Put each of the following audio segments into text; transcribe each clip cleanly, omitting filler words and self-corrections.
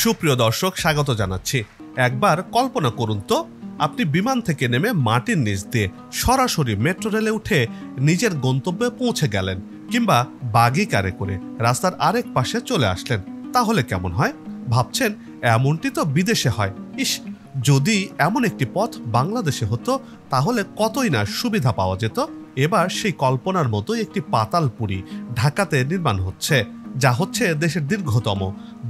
সুপ্রিয় দর্শক, স্বাগত জানাচ্ছি। একবার কল্পনা করুন তো, আপনি বিমান থেকে নেমে মাটির নিচ দিয়ে সরাসরি মেট্রো রেলে উঠে নিজের গন্তব্যে পৌঁছে গেলেন, কিংবা বাগি কারে করে রাস্তার আরেক পাশে চলে আসলেন। তাহলে কেমন হয় ভাবছেন? এমনটি তো বিদেশে হয়। ইস, যদি এমন একটি পথ বাংলাদেশে হতো তাহলে কতই না সুবিধা পাওয়া যেত। এবার সেই কল্পনার মতো একটি পাতালপুরী ঢাকাতে নির্মাণ হচ্ছে, যা হচ্ছে দেশের দীর্ঘতম,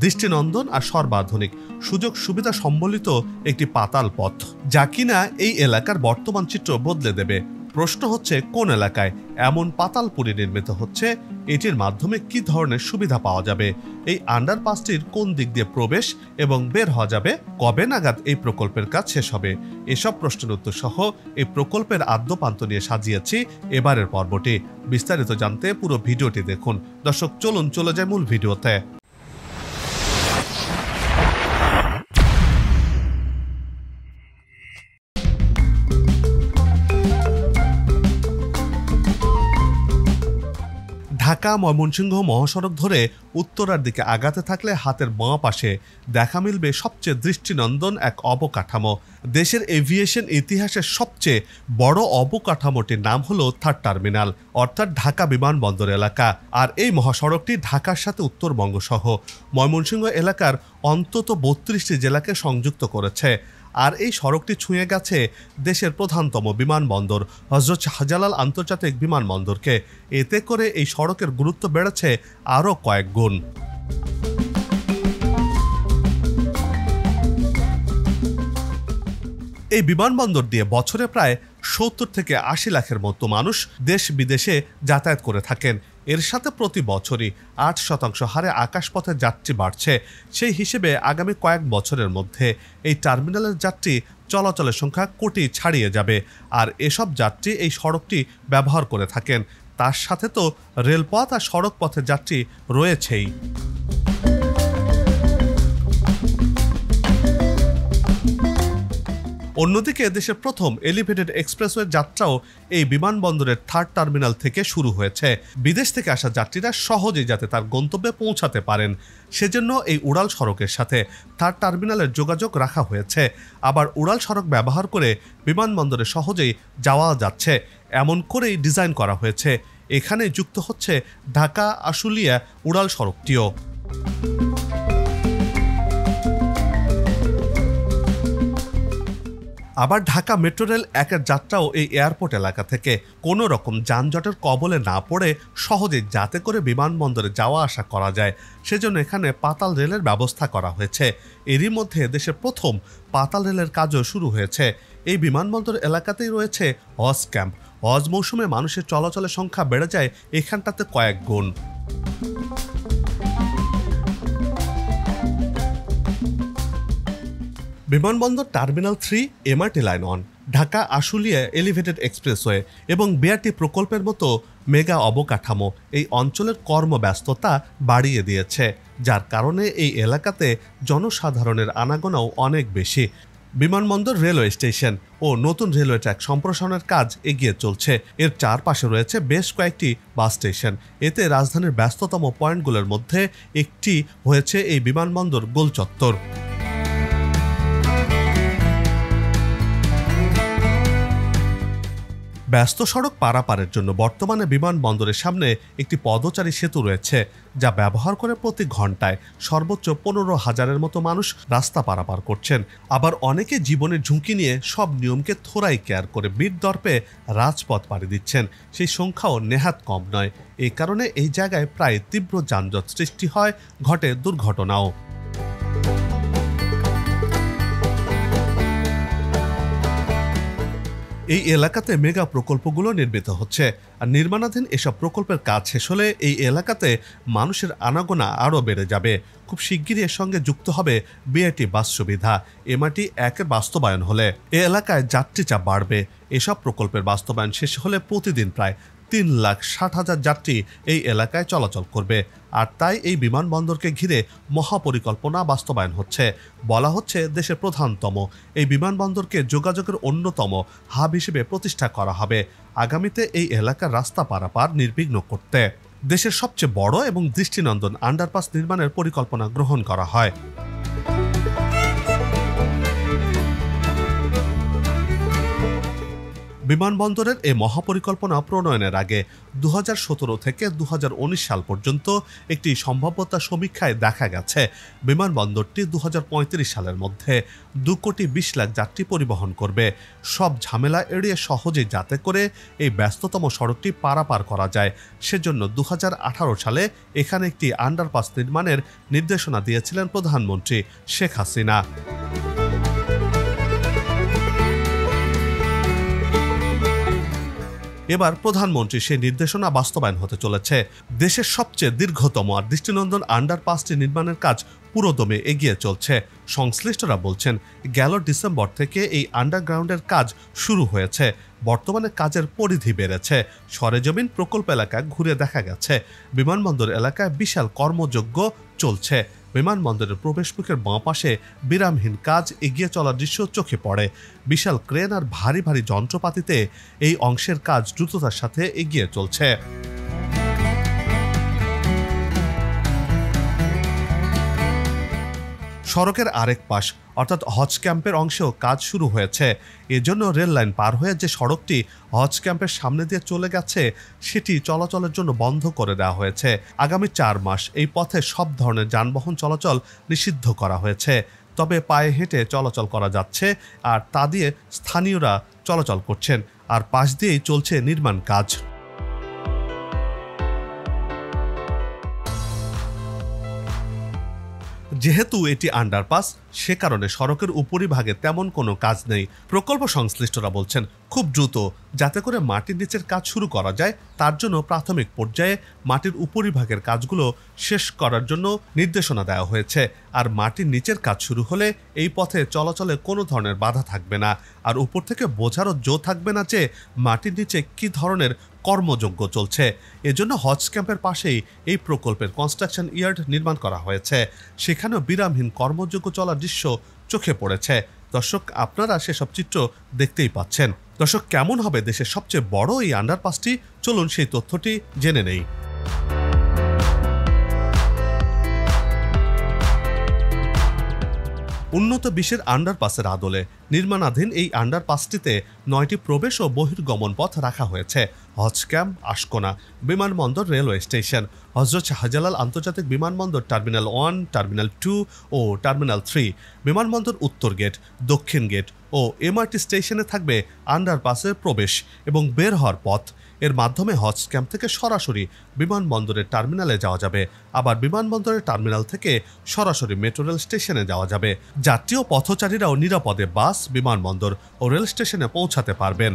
দৃষ্টিনন্দন আর সর্বাধুনিক সুযোগ সুবিধা সম্বলিত একটি পাতাল পথ, যা কিনা এই এলাকার বর্তমান চিত্র বদলে দেবে। প্রশ্ন হচ্ছে, কোন এলাকায় এমন পাতালপুরী নির্মিত হচ্ছে? এটির মাধ্যমে কি ধরনের সুবিধা পাওয়া যাবে? এই আন্ডারপাসটির কোন দিক দিয়ে প্রবেশ এবং বের হওয়া যাবে? কবে নাগাদ এই প্রকল্পের কাজ শেষ হবে? এসব প্রশ্নের উত্তর সহ এই প্রকল্পের আদ্যপান্ত নিয়ে সাজিয়েছি এবারের পর্বটি। বিস্তারিত জানতে পুরো ভিডিওটি দেখুন। দর্শক, চলুন চলে যায় মূল ভিডিওতে। ঢাকা ময়মনসিংহ মহাসড়ক ধরে উত্তরার দিকে আগাতে থাকলে হাতের বাঁ পাশে দেখা মিলবে সবচেয়ে দৃষ্টিনন্দন এক অবকাঠামো। দেশের এভিয়েশন ইতিহাসের সবচেয়ে বড় অবকাঠামোটির নাম হলো থার্ড টার্মিনাল, অর্থাৎ ঢাকা বিমানবন্দর এলাকা। আর এই মহাসড়কটি ঢাকার সাথে উত্তরবঙ্গ সহ ময়মনসিংহ এলাকার অন্তত 32টি জেলাকে সংযুক্ত করেছে। আর এই সড়কটি ছুঁয়ে গেছে দেশের প্রধানতম বিমানবন্দর হযরত শাহজালাল আন্তর্জাতিক বিমানবন্দরকে। এতে করে এই সড়কের গুরুত্ব বেড়েছে আরও কয়েক গুণ। এই বিমানবন্দর দিয়ে বছরে প্রায় 70 থেকে 80 লাখের মতো মানুষ দেশ বিদেশে যাতায়াত করে থাকেন। এর সাথে প্রতি বছরই 8% হারে আকাশপথে যাত্রী বাড়ছে। সেই হিসেবে আগামী কয়েক বছরের মধ্যে এই টার্মিনালের যাত্রী চলাচলের সংখ্যা কোটি ছাড়িয়ে যাবে। আর এসব যাত্রী এই সড়কটি ব্যবহার করে থাকেন। তার সাথে তো রেলপথ আর সড়ক পথের যাত্রী রয়েছেই। অন্যদিকে দেশের প্রথম এলিভেটেড এক্সপ্রেসওয়ে যাত্রাও এই বিমানবন্দরের থার্ড টার্মিনাল থেকে শুরু হয়েছে। বিদেশ থেকে আসা যাত্রীরা সহজেই যাতে তার গন্তব্যে পৌঁছাতে পারেন, সেজন্য এই উড়াল সড়কের সাথে থার্ড টার্মিনালের যোগাযোগ রাখা হয়েছে। আবার উড়াল সড়ক ব্যবহার করে বিমানবন্দরে সহজেই যাওয়া যাচ্ছে, এমন করেই ডিজাইন করা হয়েছে। এখানে যুক্ত হচ্ছে ঢাকা আশুলিয়া উড়াল সড়কটিও। আবার ঢাকা মেট্রো রেল 1-এর যাত্রাও এই এয়ারপোর্ট এলাকা থেকে কোনো রকম যানজটের কবলে না পড়ে সহজে যাতে করে বিমানবন্দরে যাওয়া আসা করা যায়, সেজন্য এখানে পাতাল রেলের ব্যবস্থা করা হয়েছে। এরই মধ্যে দেশের প্রথম পাতাল রেলের কাজও শুরু হয়েছে। এই বিমানবন্দর এলাকাতেই রয়েছে হজ ক্যাম্প। হজ মৌসুমে মানুষের চলাচলের সংখ্যা বেড়ে যায় এখানটাতে কয়েক গুণ। বিমানবন্দর terminal 3, MRT line 1, Dhaka Ashulia elevated expressway এবং বিআরটি প্রকল্পের মতো মেগা অবকাঠামো এই অঞ্চলের কর্মব্যস্ততা বাড়িয়ে দিয়েছে, যার কারণে এই এলাকাতে জনসাধারণের আনাগোনাও অনেক বেশি। বিমানবন্দর রেলওয়ে স্টেশন ও নতুন রেলওয়ে ট্র্যাক সম্প্রসারণের কাজ এগিয়ে চলছে। এর চারপাশে রয়েছে বেশ কয়েকটি বাস স্টেশন। এতে রাজধানীর ব্যস্ততম পয়েন্টগুলোর মধ্যে একটি হয়েছে এই বিমানবন্দর গোল চত্বর। ব্যস্ত সড়ক পারাপারের জন্য বর্তমানে বিমানবন্দরের সামনে একটি পদচারী সেতু রয়েছে, যা ব্যবহার করে প্রতি ঘন্টায় সর্বোচ্চ 15,000-এর মতো মানুষ রাস্তা পারাপার করছেন। আবার অনেকে জীবনের ঝুঁকি নিয়ে সব নিয়মকে থোড়াই কেয়ার করে বীর দর্পে রাজপথ পাড়ি দিচ্ছেন। সেই সংখ্যাও নেহাত কম নয়। এই কারণে এই জায়গায় প্রায় তীব্র যানজট সৃষ্টি হয়, ঘটে দুর্ঘটনাও। এই এলাকাতে মেগা প্রকল্পগুলো নির্মিত হচ্ছে। আর নির্মাণাধীন এসব প্রকল্পের কাজ শেষ হলে এই এলাকাতে মানুষের আনাগোনা আরও বেড়ে যাবে। খুব শিগগিরই এর সঙ্গে যুক্ত হবে বিআরটি বাস সুবিধা। এমআরটি 1-এর বাস্তবায়ন হলে এ এলাকায় যাত্রী চাপ বাড়বে। এসব প্রকল্পের বাস্তবায়ন শেষ হলে প্রতিদিন প্রায় 3,60,000 যাত্রী এই এলাকায় চলাচল করবে। আর তাই এই বিমানবন্দরকে ঘিরে মহাপরিকল্পনা বাস্তবায়ন হচ্ছে। বলা হচ্ছে দেশের প্রধানতম এই বিমানবন্দরকে যোগাযোগের অন্যতম হাব হিসেবে প্রতিষ্ঠা করা হবে আগামীতে এই এলাকার রাস্তা পারাপার নির্বিঘ্ন করতে। দেশের সবচেয়ে বড় এবং দৃষ্টিনন্দন আন্ডারপাস নির্মাণের পরিকল্পনা গ্রহণ করা হয়। বিমানবন্দরের এই মহাপরিকল্পনা প্রণয়নের আগে 2017 থেকে 2019 সাল পর্যন্ত একটি সম্ভাব্যতা সমীক্ষায় দেখা গেছে বিমানবন্দরটি 2035 সালের মধ্যে 2,20 লাখ যাত্রী পরিবহন করবে, সব ঝামেলা এড়িয়ে সহজেই যাতে করে এই ব্যস্ততম সড়কটি পারাপার করা যায়। সেজন্য 2018 সালে এখানে একটি আন্ডারপাস নির্মাণের নির্দেশনা দিয়েছিলেন প্রধানমন্ত্রী শেখ হাসিনা। এবার প্রধানমন্ত্রী সেই নির্দেশনা বাস্তবায়ন হতে চলেছে। দেশের সবচেয়ে দীর্ঘতম আর দৃষ্টিনন্দন আন্ডারপাসটি নির্মাণের কাজ পুরোদমে এগিয়ে চলছে। সংশ্লিষ্টরা বলছেন, গেল ডিসেম্বর থেকে এই আন্ডারগ্রাউন্ডের কাজ শুরু হয়েছে। বর্তমানে কাজের পরিধি বেড়েছে। সরেজমিন প্রকল্প এলাকা ঘুরে দেখা গেছে বিমানবন্দর এলাকায় বিশাল কর্মযজ্ঞ চলছে। বিমানবন্দরের প্রবেশমুখের বাঁ পাশে বিরামহীন কাজ এগিয়ে চলার দৃশ্য চোখে পড়ে। বিশাল ক্রেন আর ভারী ভারী যন্ত্রপাতিতে এই অংশের কাজ দ্রুততার সাথে এগিয়ে চলছে। সড়কের আরেক পাশ অর্থাৎ হজ ক্যাম্পের অংশেও কাজ শুরু হয়েছে। এজন্য রেল লাইন পার হয়ে যে সড়কটি হজ ক্যাম্পের সামনে দিয়ে চলে গেছে সেটি চলাচলের জন্য বন্ধ করে দেওয়া হয়েছে। আগামী 4 মাস এই পথে সব ধরনের যানবাহন চলাচল নিষিদ্ধ করা হয়েছে। তবে পায়ে হেঁটে চলাচল করা যাচ্ছে আর তা দিয়ে স্থানীয়রা চলাচল করছেন, আর পাশ দিয়েই চলছে নির্মাণ কাজ। যেহেতু এটি আন্ডারপাস, সে কারণে সড়কের উপরিভাগে তেমন কোনো কাজ নেই। প্রকল্প সংশ্লিষ্টরা বলছেন, খুব দ্রুত যাতে করে মাটির নিচের কাজ শুরু করা যায় তার জন্য প্রাথমিক পর্যায়ে মাটির উপরিভাগের কাজগুলো শেষ করার জন্য নির্দেশনা দেওয়া হয়েছে। আর মাটির নিচের কাজ শুরু হলে এই পথে চলাচলে কোনো ধরনের বাধা থাকবে না, আর উপর থেকে বোঝারও জো থাকবে না যে মাটির নিচে কী ধরনের কর্মযজ্ঞ চলছে। এজন্য হজ ক্যাম্পের পাশেই এই প্রকল্পের কনস্ট্রাকশন ইয়ার্ড নির্মাণ করা হয়েছে। সেখানেও বিরামহীন কর্মযজ্ঞ চলার দৃশ্য চোখে পড়েছে। দর্শক, আপনারা সেসব চিত্র দেখতেই পাচ্ছেন। দর্শক, কেমন হবে দেশের সবচেয়ে বড় এই আন্ডারপাসটি? চলুন সেই তথ্যটি জেনে নেই। উন্নত বিশ্বের আন্ডারপাসের আদলে নির্মাণাধীন এই আন্ডারপাসটিতে 9টি প্রবেশ ও বহির্গমন পথ রাখা হয়েছে। হজ ক্যাম্প, আশকোনা বিমানবন্দর, রেলওয়ে স্টেশন, হজরত শাহজালাল আন্তর্জাতিক বিমানবন্দর টার্মিনাল 1, টার্মিনাল 2 ও টার্মিনাল 3, বিমানবন্দর উত্তর গেট, দক্ষিণ গেট ও এমআরটি স্টেশনে থাকবে আন্ডারপাসের প্রবেশ এবং বের হওয়ার পথ। এর মাধ্যমে হজ ক্যাম্প থেকে সরাসরি বিমানবন্দরের টার্মিনালে যাওয়া যাবে, আবার বিমানবন্দরের টার্মিনাল থেকে সরাসরি মেট্রো রেল স্টেশনে যাওয়া যাবে। যাত্রী ও পথচারীরাও নিরাপদে বাস, বিমানবন্দর ও রেল স্টেশনে পৌঁছাতে পারবেন।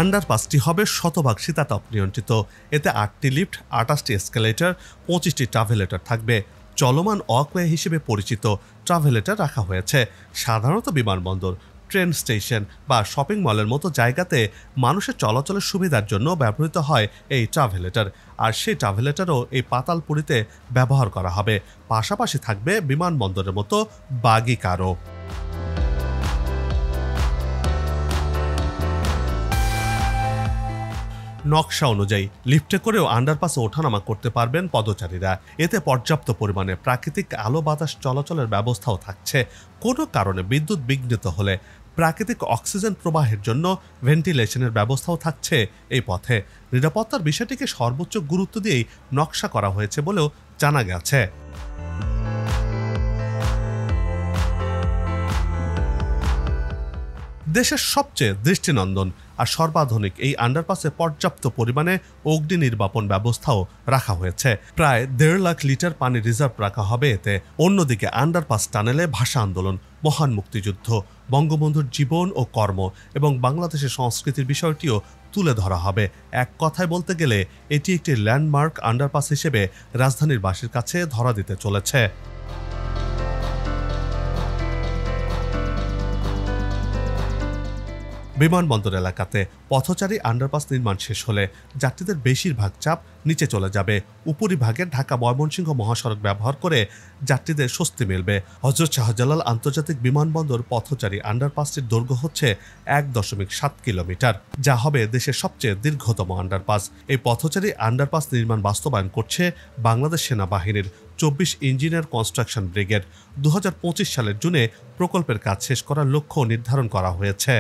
আন্ডারপাসটি হবে শতভাগ শীতাতপ নিয়ন্ত্রিত। এতে 8টি লিফট, 28টি এসকেলেটর, 25টি ট্রাভেলেটর থাকবে। চলমান ওয়াকওয়ে হিসেবে পরিচিত ট্রাভেলেটর রাখা হয়েছে। সাধারণত বিমানবন্দর, ট্রেন স্টেশন বা শপিং মলের মতো জায়গাতে মানুষের চলাচলের সুবিধার জন্য ব্যবহৃত হয় এই ট্রাভেলেটর, আর সেই ট্রাভেলেটরও এই পাতালপুরীতে ব্যবহার করা হবে। পাশাপাশি থাকবে বিমানবন্দরের মতো বাগি কারও। নকশা অনুযায়ী লিফটে করেও আন্ডারপাসে ওঠানামা করতে পারবেন পদচারীরা। এতে পর্যাপ্ত পরিমাণে প্রাকৃতিক আলো বাতাস চলাচলের ব্যবস্থাও থাকছে। কোনো কারণে বিদ্যুৎ বিঘ্নিত হলে প্রাকৃতিক অক্সিজেন প্রবাহের জন্য ভেন্টিলেশনের ব্যবস্থাও থাকছে এই পথে। নিরাপত্তার বিষয়টিকে সর্বোচ্চ গুরুত্ব দিয়েই নকশা করা হয়েছে বলেও জানা গেছে। দেশের সবচেয়ে দৃষ্টিনন্দন আর সর্বাধুনিক এই আন্ডারপাসে পর্যাপ্ত পরিমাণে অগ্নি নির্বাপন ব্যবস্থাও রাখা হয়েছে। প্রায় 1.5 লাখ লিটার পানি রিজার্ভ রাখা হবে এতে। অন্যদিকে আন্ডারপাস টানেলে ভাষা আন্দোলন, মহান মুক্তিযুদ্ধ, বঙ্গবন্ধুর জীবন ও কর্ম এবং বাংলাদেশের সংস্কৃতির বিষয়টিও তুলে ধরা হবে। এক কথায় বলতে গেলে এটি একটি ল্যান্ডমার্ক আন্ডারপাস হিসেবে রাজধানীর বাসীর কাছে ধরা দিতে চলেছে। বিমানবন্দর এলাকাতে পথচারী আন্ডারপাস নির্মাণ শেষ হলে যাত্রীদের বেশিরভাগ চাপ নিচে চলে যাবে। উপরিভাগে ঢাকা ময়মনসিংহ মহাসড়ক ব্যবহার করে যাত্রীদের স্বস্তি মিলবে। হযরত শাহজালাল আন্তর্জাতিক বিমানবন্দর পথচারী আন্ডারপাসটির দৈর্ঘ্য হচ্ছে 1.7 কিলোমিটার, যা হবে দেশের সবচেয়ে দীর্ঘতম আন্ডারপাস। এই পথচারী আন্ডারপাস নির্মাণ বাস্তবায়ন করছে বাংলাদেশ সেনাবাহিনীর 24 ইঞ্জিনিয়ার কনস্ট্রাকশন ব্রিগেড। 2025 সালের জুনে প্রকল্পের কাজ শেষ করার লক্ষ্য নির্ধারণ করা হয়েছে।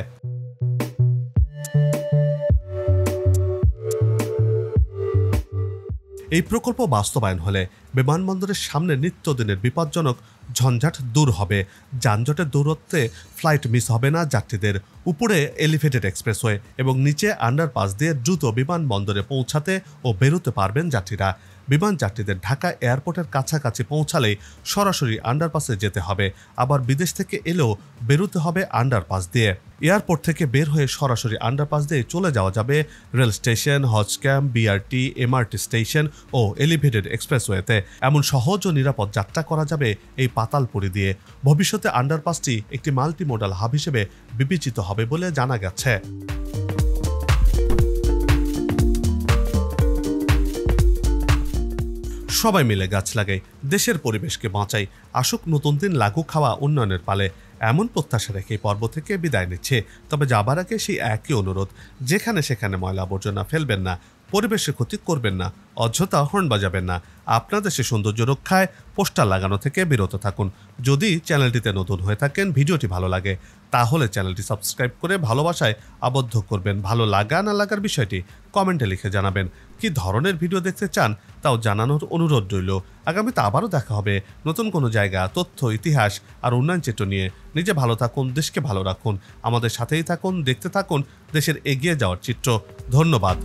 এই প্রকল্প বাস্তবায়ন হলে বিমানবন্দরের সামনে নিত্যদিনের বিপজ্জনক ঝঞ্ঝাট দূর হবে। যানজটের দূরত্বে ফ্লাইট মিস হবে না যাত্রীদের। উপরে এলিভেটেড এক্সপ্রেসওয়ে এবং নিচে আন্ডারপাস দিয়ে দ্রুত বিমানবন্দরে পৌঁছাতে ও বেরোতে পারবেন যাত্রীরা। বিমান যাত্রীদের ঢাকা এয়ারপোর্টের কাছাকাছি পৌঁছালেই সরাসরি আন্ডারপাসে যেতে হবে, আবার বিদেশ থেকে এলেও বেরোতে হবে আন্ডারপাস দিয়ে। এয়ারপোর্ট থেকে বের হয়ে সরাসরি আন্ডারপাস দিয়ে চলে যাওয়া যাবে রেল স্টেশন, হজ ক্যাম্প, বিআরটি, এমআরটি স্টেশন ও এলিভেটেড এক্সপ্রেসওয়েতে। এমন সহজ ও নিরাপদ যাত্রা করা যাবে এই পাতালপুরি দিয়ে। ভবিষ্যতে আন্ডারপাসটি একটি মাল্টি মোডাল হাব হিসেবে বিবেচিত হবে বলে জানা গেছে। সবাই মিলে গাছ লাগাই, দেশের পরিবেশকে বাঁচাই, আসুক নতুন দিন লাগু খাওয়া উন্নয়নের পালে, এমন প্রত্যাশা রেখে পর্ব থেকে বিদায় নিচ্ছে। তবে যাবার আগে সেই একই অনুরোধ, যেখানে সেখানে ময়লা আবর্জনা ফেলবেন না, পরিবেশের ক্ষতি করবেন না, অযথা হর্ন বাজাবেন না। আপনার দেশের সৌন্দর্য রক্ষায় পোস্টার লাগানো থেকে বিরত থাকুন। যদি চ্যানেলটিতে নতুন হয়ে থাকেন, ভিডিওটি ভালো লাগে, তাহলে চ্যানেলটি সাবস্ক্রাইব করে ভালোবাসায় আবদ্ধ করবেন। ভালো লাগা না লাগার বিষয়টি কমেন্টে লিখে জানাবেন। কি ধরনের ভিডিও দেখতে চান তাও জানানোর অনুরোধ রইল। আগামীতে আবারও দেখা হবে নতুন কোনো জায়গা, তথ্য, ইতিহাস আর উন্নয়ন চিত্র নিয়ে। নিজে ভালো থাকুন, দেশকে ভালো রাখুন, আমাদের সাথেই থাকুন, দেখতে থাকুন দেশের এগিয়ে যাওয়ার চিত্র। ধন্যবাদ।